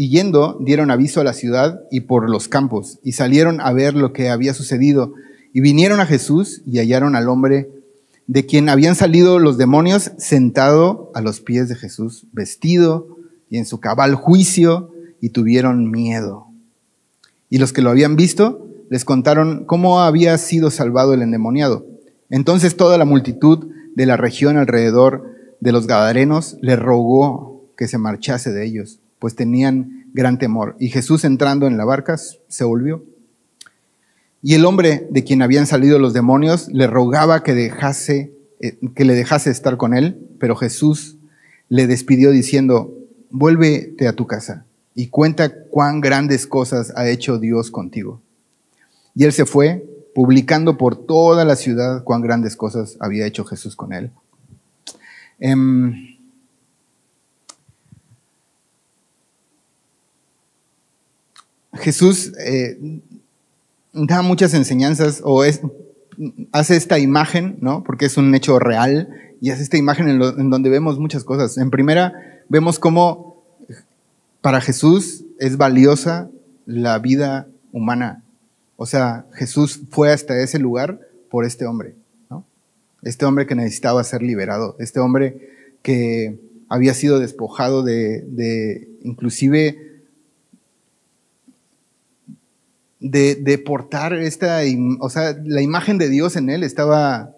yendo dieron aviso a la ciudad y por los campos, y salieron a ver lo que había sucedido. Y vinieron a Jesús y hallaron al hombre de quien habían salido los demonios sentado a los pies de Jesús, vestido y en su cabal juicio, y tuvieron miedo. Y los que lo habían visto les contaron cómo había sido salvado el endemoniado. Entonces toda la multitud de la región alrededor de los Gadarenos le rogó que se marchase de ellos, pues tenían gran temor. Y Jesús, entrando en la barca, se volvió. Y el hombre de quien habían salido los demonios le rogaba que le dejase estar con él, pero Jesús le despidió diciendo, vuélvete a tu casa y cuenta cuán grandes cosas ha hecho Dios contigo. Y él se fue, publicando por toda la ciudad cuán grandes cosas había hecho Jesús con él. Jesús da muchas enseñanzas hace esta imagen, ¿no?, porque es un hecho real y es esta imagen en donde vemos muchas cosas. En primera, vemos cómo para Jesús es valiosa la vida humana. O sea, Jesús fue hasta ese lugar por este hombre, ¿no? Este hombre que necesitaba ser liberado, este hombre que había sido despojado de inclusive de portar o sea, la imagen de Dios en él estaba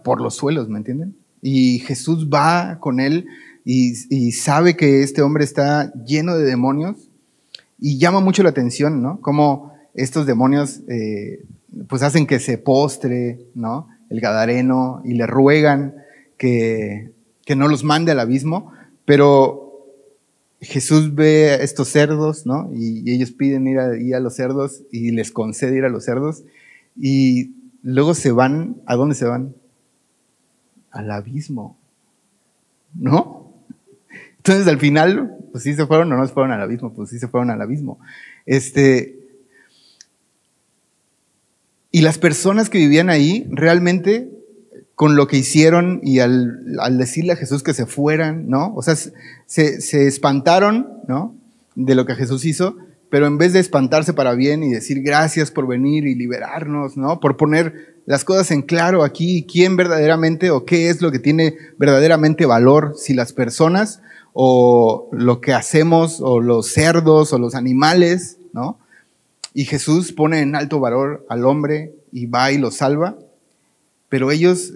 por los suelos, ¿me entienden? Y Jesús va con él y sabe que este hombre está lleno de demonios y llama mucho la atención, ¿no? Cómo estos demonios pues hacen que se postre, ¿no? El gadareno, y le ruegan que no los mande al abismo, pero Jesús ve a estos cerdos, ¿no? Y ellos piden ir a los cerdos y les concede ir a los cerdos, y luego se van. ¿A dónde se van? Al abismo, ¿no? Entonces al final, pues sí se fueron o no se fueron al abismo, pues sí se fueron al abismo. Y las personas que vivían ahí realmente, con lo que hicieron y al decirle a Jesús que se fueran, ¿no? O sea, se espantaron, ¿no? De lo que Jesús hizo, pero en vez de espantarse para bien y decir gracias por venir y liberarnos, ¿no? Por poner las cosas en claro aquí, quién verdaderamente o qué es lo que tiene verdaderamente valor, si las personas o lo que hacemos o los cerdos o los animales, ¿no? Y Jesús pone en alto valor al hombre y va y lo salva. Pero ellos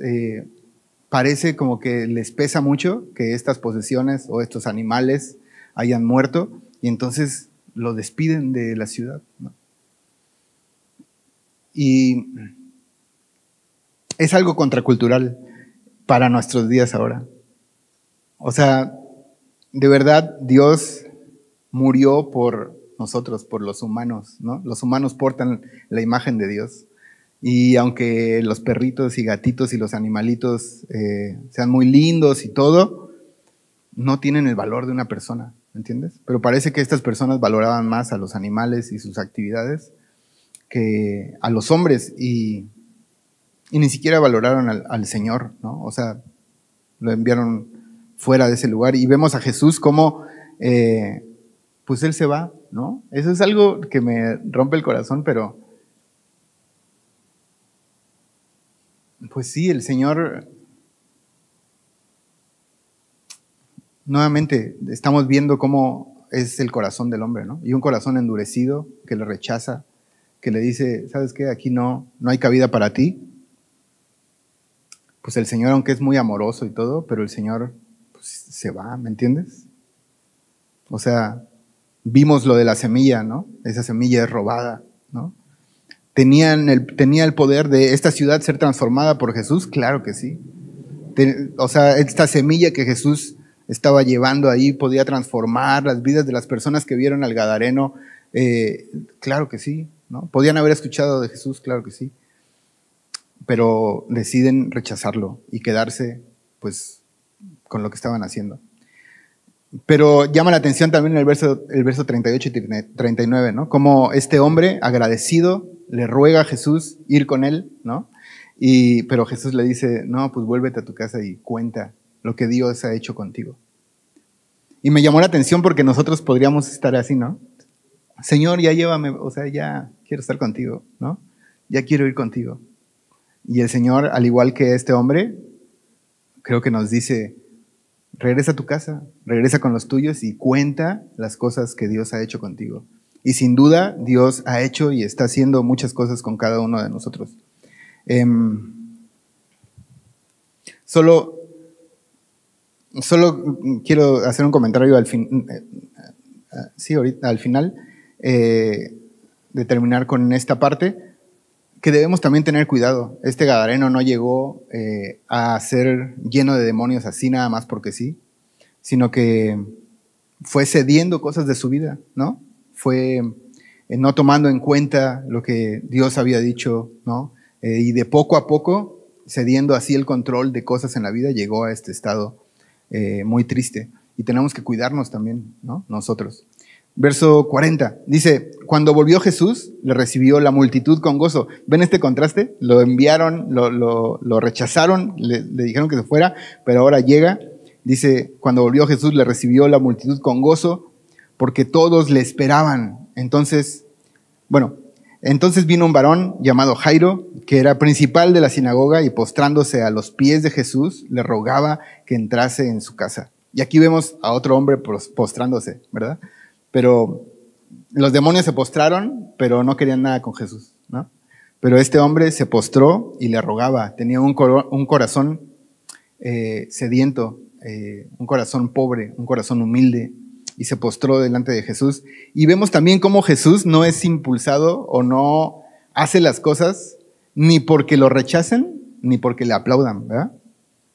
parece como que les pesa mucho que estas posesiones o estos animales hayan muerto, y entonces lo despiden de la ciudad, ¿no? Y es algo contracultural para nuestros días ahora. O sea, de verdad Dios murió por nosotros, por los humanos, ¿no? Los humanos portan la imagen de Dios. Y aunque los perritos y gatitos y los animalitos sean muy lindos y todo, no tienen el valor de una persona, ¿me entiendes? Pero parece que estas personas valoraban más a los animales y sus actividades que a los hombres, y ni siquiera valoraron al Señor, ¿no? O sea, lo enviaron fuera de ese lugar, y vemos a Jesús como pues Él se va, ¿no? Eso es algo que me rompe el corazón, pero pues sí, el Señor, nuevamente estamos viendo cómo es el corazón del hombre, ¿no? Y un corazón endurecido que le rechaza, que le dice, ¿sabes qué? Aquí no hay cabida para ti. Pues el Señor, aunque es muy amoroso y todo, pero el Señor pues, se va, ¿me entiendes? O sea, vimos lo de la semilla, ¿no? Esa semilla es robada, ¿no? ¿Tenía el poder de esta ciudad ser transformada por Jesús? Claro que sí. O sea, esta semilla que Jesús estaba llevando ahí podía transformar las vidas de las personas que vieron al Gadareno. Claro que sí, ¿no? Podían haber escuchado de Jesús, claro que sí. Pero deciden rechazarlo y quedarse, pues, con lo que estaban haciendo. Pero llama la atención también el verso 38 y 39, ¿no? Como este hombre agradecido le ruega a Jesús ir con él, ¿no? Pero Jesús le dice, no, pues vuélvete a tu casa y cuenta lo que Dios ha hecho contigo. Y me llamó la atención porque nosotros podríamos estar así, ¿no? Señor, ya llévame, o sea, ya quiero estar contigo, ¿no? Ya quiero ir contigo. Y el Señor, al igual que este hombre, creo que nos dice, regresa a tu casa, regresa con los tuyos y cuenta las cosas que Dios ha hecho contigo. Y sin duda, Dios ha hecho y está haciendo muchas cosas con cada uno de nosotros. Solo quiero hacer un comentario al final, de terminar con esta parte, que debemos también tener cuidado. Este Gadareno no llegó a ser lleno de demonios así nada más porque sí, sino que fue cediendo cosas de su vida, ¿no? Fue no tomando en cuenta lo que Dios había dicho, ¿no? Y de poco a poco, cediendo así el control de cosas en la vida, llegó a este estado muy triste. Y tenemos que cuidarnos también, ¿no? Nosotros. Verso 40, dice, cuando volvió Jesús, le recibió la multitud con gozo. ¿Ven este contraste? Lo enviaron, lo rechazaron, le dijeron que se fuera, pero ahora llega. Dice, cuando volvió Jesús, le recibió la multitud con gozo, porque todos le esperaban. Entonces vino un varón llamado Jairo, que era principal de la sinagoga, y postrándose a los pies de Jesús, le rogaba que entrase en su casa. Y aquí vemos a otro hombre postrándose, ¿verdad? Pero los demonios se postraron, pero no querían nada con Jesús, ¿no? Pero este hombre se postró y le rogaba. Tenía un corazón sediento, un corazón pobre, un corazón humilde, y se postró delante de Jesús. Y vemos también cómo Jesús no es impulsado o no hace las cosas ni porque lo rechacen, ni porque le aplaudan, ¿verdad?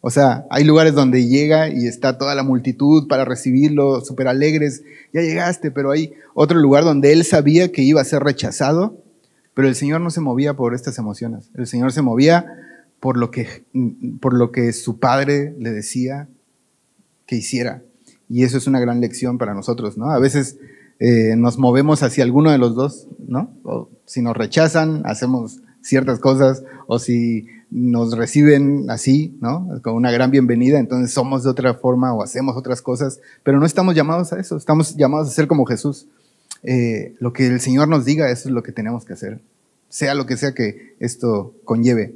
O sea, hay lugares donde llega y está toda la multitud para recibirlo, súper alegres, ya llegaste, pero hay otro lugar donde él sabía que iba a ser rechazado, pero el Señor no se movía por estas emociones. El Señor se movía por lo que su Padre le decía que hiciera. Y eso es una gran lección para nosotros, ¿no? A veces nos movemos hacia alguno de los dos, ¿no? O si nos rechazan, hacemos ciertas cosas, o si nos reciben así, ¿no? Con una gran bienvenida, entonces somos de otra forma o hacemos otras cosas, pero no estamos llamados a eso, estamos llamados a ser como Jesús. Lo que el Señor nos diga, eso es lo que tenemos que hacer, sea lo que sea que esto conlleve.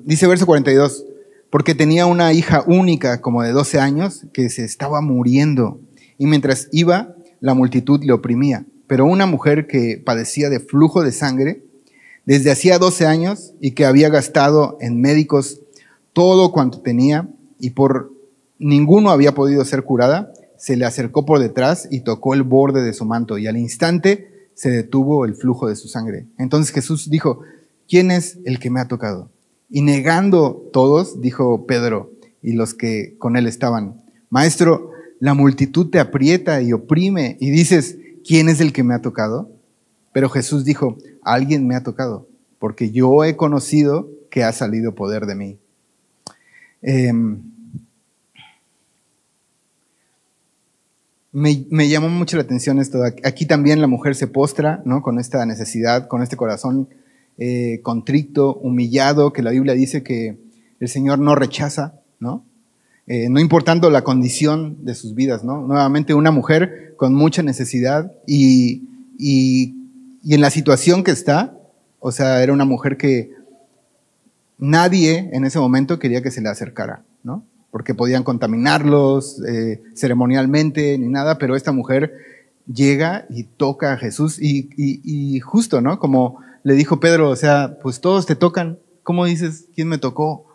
Dice verso 42, porque tenía una hija única como de 12 años que se estaba muriendo, y mientras iba, la multitud le oprimía, pero una mujer que padecía de flujo de sangre desde hacía 12 años y que había gastado en médicos todo cuanto tenía y por ninguno había podido ser curada, se le acercó por detrás y tocó el borde de su manto, y al instante se detuvo el flujo de su sangre. Entonces Jesús dijo, ¿quién es el que me ha tocado? Y negando todos, dijo Pedro y los que con él estaban, Maestro, la multitud te aprieta y oprime y dices, ¿quién es el que me ha tocado? Pero Jesús dijo, alguien me ha tocado, porque yo he conocido que ha salido poder de mí. Me llamó mucho la atención esto. Aquí también la mujer se postra, ¿no? Con esta necesidad, con este corazón contrito, humillado, que la Biblia dice que el Señor no rechaza, ¿no? No importando la condición de sus vidas, ¿no? Nuevamente una mujer con mucha necesidad y en la situación que está, o sea, era una mujer que nadie en ese momento quería que se le acercara, ¿no? Porque podían contaminarlos ceremonialmente ni nada, pero esta mujer llega y toca a Jesús y justo, ¿no? Como le dijo Pedro, o sea, pues todos te tocan, ¿cómo dices quién me tocó?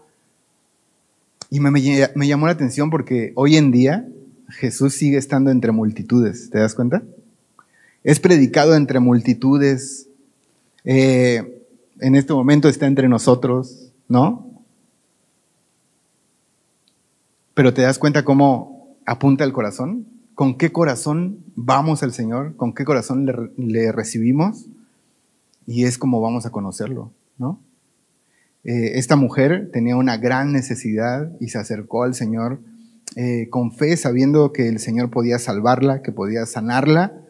Y me llamó la atención porque hoy en día Jesús sigue estando entre multitudes, ¿te das cuenta? Es predicado entre multitudes, en este momento está entre nosotros, ¿no? Pero ¿te das cuenta cómo apunta el corazón? ¿Con qué corazón vamos al Señor? ¿Con qué corazón le recibimos? Y es como vamos a conocerlo, ¿no? Esta mujer tenía una gran necesidad y se acercó al Señor con fe, sabiendo que el Señor podía salvarla, que podía sanarla,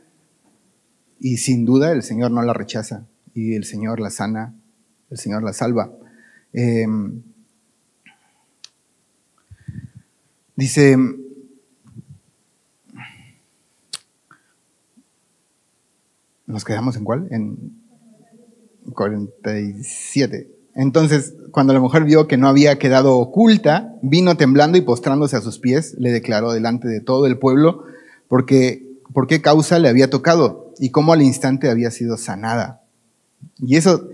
y sin duda el Señor no la rechaza, y el Señor la sana, el Señor la salva. Dice, ¿nos quedamos en cuál? En 47. Entonces, cuando la mujer vio que no había quedado oculta, vino temblando y postrándose a sus pies, le declaró delante de todo el pueblo por qué causa le había tocado y cómo al instante había sido sanada. Y eso,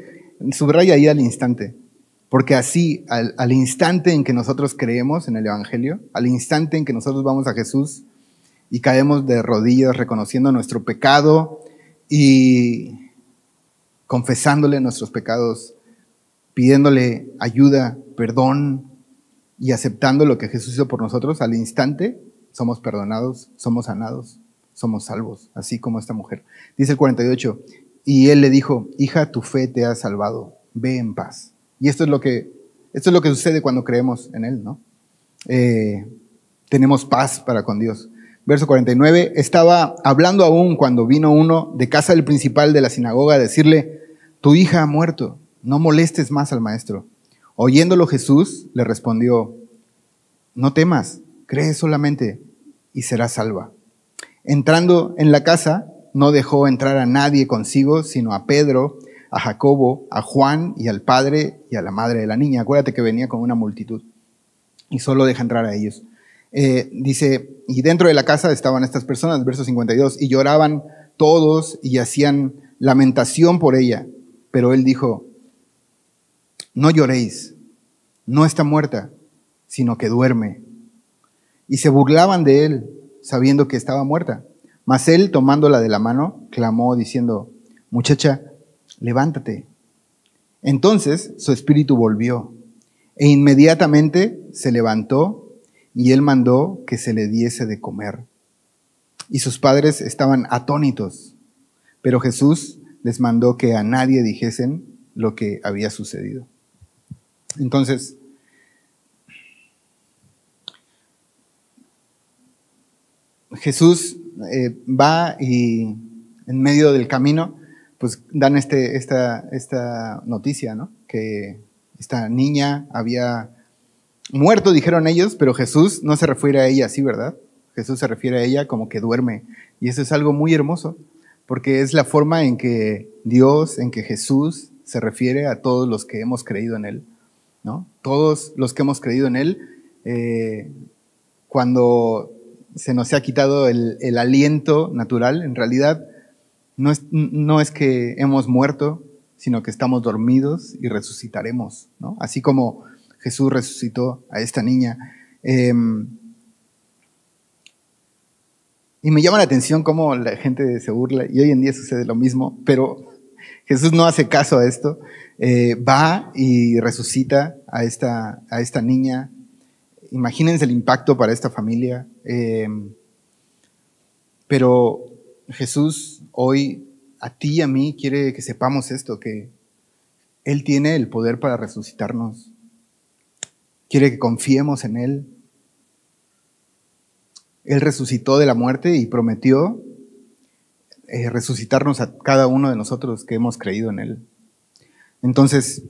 subraya ahí al instante, porque así, al instante en que nosotros creemos en el Evangelio, al instante en que nosotros vamos a Jesús y caemos de rodillas reconociendo nuestro pecado y confesándole nuestros pecados, pidiéndole ayuda, perdón y aceptando lo que Jesús hizo por nosotros, al instante somos perdonados, somos sanados, somos salvos, así como esta mujer. Dice el 48, y él le dijo, hija, tu fe te ha salvado, ve en paz. Y esto es lo que sucede cuando creemos en él, ¿no? Tenemos paz para con Dios. Verso 49, estaba hablando aún cuando vino uno de casa del principal de la sinagoga a decirle, tu hija ha muerto, no molestes más al maestro. Oyéndolo Jesús le respondió, no temas, cree solamente y serás salva. Entrando en la casa, no dejó entrar a nadie consigo, sino a Pedro, a Jacobo, a Juan y al padre y a la madre de la niña. Acuérdate que venía con una multitud y solo deja entrar a ellos. Dice, y dentro de la casa estaban estas personas, verso 52, y lloraban todos y hacían lamentación por ella. Pero él dijo, no lloréis, no está muerta, sino que duerme. Y se burlaban de él, sabiendo que estaba muerta. Mas él, tomándola de la mano, clamó diciendo, muchacha, levántate. Entonces su espíritu volvió, e inmediatamente se levantó, y él mandó que se le diese de comer. Y sus padres estaban atónitos, pero Jesús les mandó que a nadie dijesen lo que había sucedido. Entonces, Jesús va y en medio del camino, pues dan esta noticia, ¿no? Que esta niña había muerto, dijeron ellos, pero Jesús no se refiere a ella así, ¿verdad? Jesús se refiere a ella como que duerme. Y eso es algo muy hermoso, porque es la forma en que Dios, en que Jesús se refiere a todos los que hemos creído en Él, ¿no? Todos los que hemos creído en Él, cuando se nos ha quitado el aliento natural, en realidad no es que hemos muerto, sino que estamos dormidos y resucitaremos, ¿no? Así como Jesús resucitó a esta niña. Y me llama la atención cómo la gente se burla, y hoy en día sucede lo mismo, pero Jesús no hace caso a esto. Va y resucita a esta niña. Imagínense el impacto para esta familia. Pero Jesús hoy a ti y a mí quiere que sepamos esto, que Él tiene el poder para resucitarnos. Quiere que confiemos en Él. Él resucitó de la muerte y prometió resucitarnos a cada uno de nosotros que hemos creído en Él. Entonces,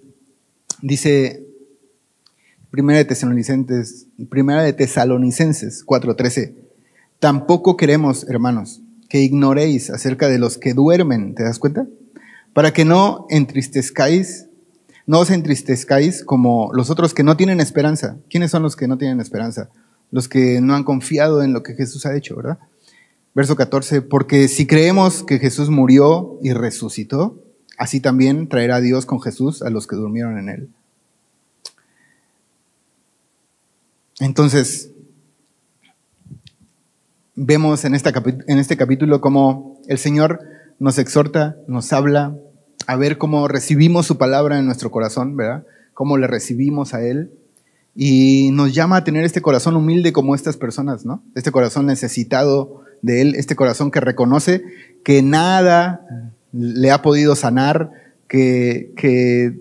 dice Primera de Tesalonicenses 4:13, tampoco queremos, hermanos, que ignoréis acerca de los que duermen, ¿te das cuenta? Para que no os entristezcáis como los otros que no tienen esperanza. ¿Quiénes son los que no tienen esperanza? Los que no han confiado en lo que Jesús ha hecho, ¿verdad? Verso 14, porque si creemos que Jesús murió y resucitó, así también traerá Dios con Jesús a los que durmieron en Él. Entonces, vemos en este capítulo cómo el Señor nos exhorta, nos habla, a ver cómo recibimos su palabra en nuestro corazón, ¿verdad? Cómo le recibimos a Él. Y nos llama a tener este corazón humilde como estas personas, ¿no? Este corazón necesitado de Él, este corazón que reconoce que nada le ha podido sanar, que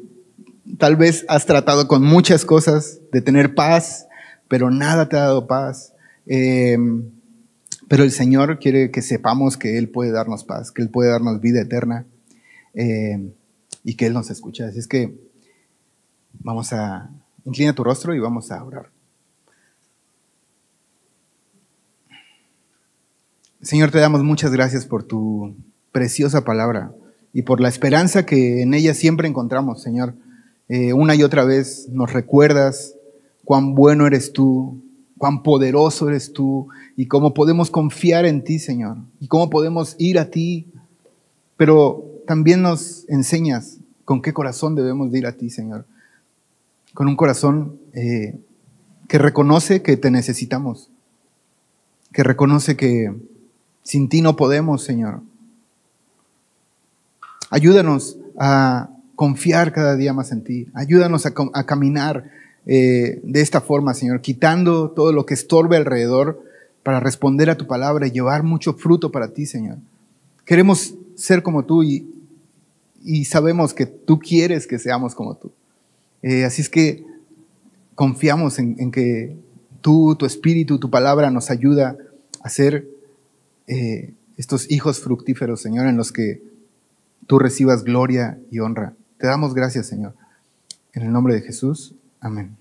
tal vez has tratado con muchas cosas de tener paz, pero nada te ha dado paz. Pero el Señor quiere que sepamos que Él puede darnos paz, que Él puede darnos vida eterna. Y que Él nos escucha. Así es que vamos a inclina tu rostro y vamos a orar. Señor, te damos muchas gracias por tu preciosa palabra y por la esperanza que en ella siempre encontramos, Señor. Una y otra vez nos recuerdas cuán bueno eres tú, cuán poderoso eres tú y cómo podemos confiar en ti, Señor, y cómo podemos ir a ti, pero también nos enseñas con qué corazón debemos de ir a ti, Señor. Con un corazón que reconoce que te necesitamos, que reconoce que sin ti no podemos, Señor. Ayúdanos a confiar cada día más en ti. Ayúdanos a caminar de esta forma, Señor, quitando todo lo que estorbe alrededor para responder a tu palabra y llevar mucho fruto para ti, Señor. Queremos ser como tú y sabemos que tú quieres que seamos como tú. Así es que confiamos en que tú, tu espíritu, tu palabra nos ayuda a ser estos hijos fructíferos, Señor, en los que tú recibas gloria y honra. Te damos gracias, Señor. En el nombre de Jesús, amén.